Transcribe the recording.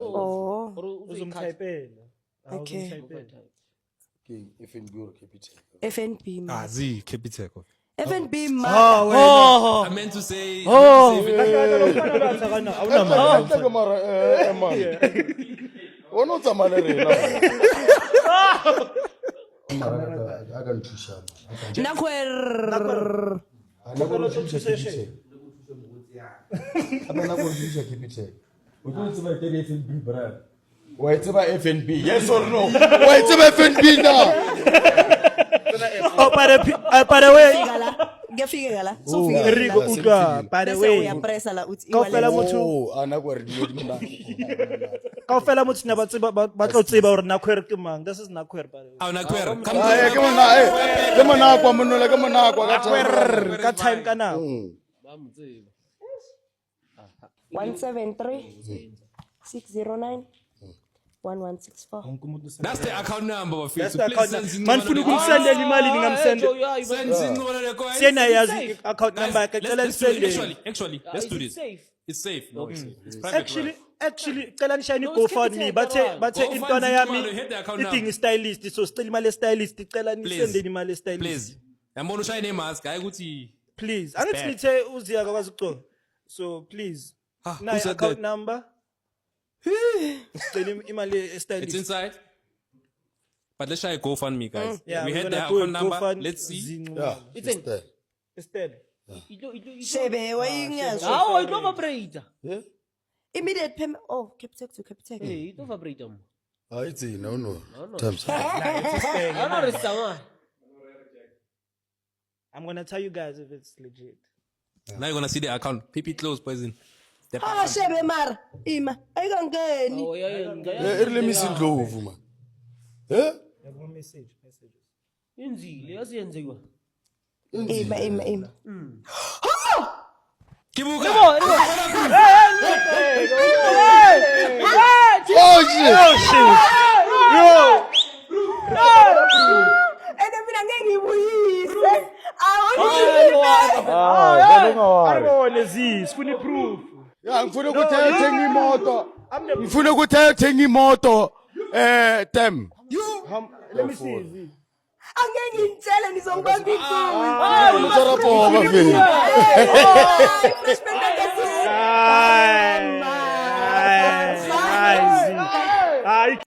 Oh. Uzumtypela. Okay. Okay, FNB or Capitec. FNB. man. Z Capitec. FNB man. I meant to say. Awunamali mara man. Wona tsamala rena. Mara aga nthusha. Nakwer. Nakona nthusha Capitec. Abana go nthusha Capitec. O tlo tseba ke FNB bra. Wa tseba FNB? Yes or no? Wa tseba FNB na? Oh, by the way. Ngiyafika la. Rico utla by the way. Uyapressa la uthi Kaofela iwallet. motho Ana go re dilo di mona. kaofela motho ne ba tlo tseba hore Nakwer ke mang. This is Nakwer by the way. Nakwer. Come Ai ke mona ke mona kwa monola ke mona kwa ka Nakwer ka time ka now. 173 609 1164. That's the account number. That's the account number. Man funa ukumsendela imali ningamsende. Sena yazi account number yakhe cela nisende. Actually, let's do this. It's safe. No, it's safe. It's private. Actually cela nishayini GoFundMe bathe intwana yami idinga stylist so sicela imali stylist cela nisende imali stylist. Please. Yambona ushayine mask hayi ukuthi Please. Angithi nithe uziya akwazi ukucola. So please. Na account number. Cela imali stylist. it's inside. But let's try GoFundMe, guys. Yeah, we we're had the gonna do account number. GoFundMe. Let's see. Yeah. Estelle. Shebe wayinyazo. Hawo ito vibrator. Immediate payment. Oh, Capitec to Capitec. Ito vibrator mo. It's no. Times. Ano risama? I'm gonna tell you guys if it's legit. Now you're gonna see the account. PP close, poison. Ah, shebe mar. Ima. Ayikangeni. Oh, yeah. Early missing Ndlovu man. Yabo messages. Inzile yasiyenziwa. Ima. Kibuka. Oh shit. Ene mina ngeke ngibuyise. Ayibone sifuna proof. Yeah, ngifuna ukuthi ayothenga imoto. Ngifuna ukuthi ayothenga imoto Tem. Let me see. Angeke ngitshele nizongibamba ikumi. Ngizorapha bafethu. Fresh payment. Ay.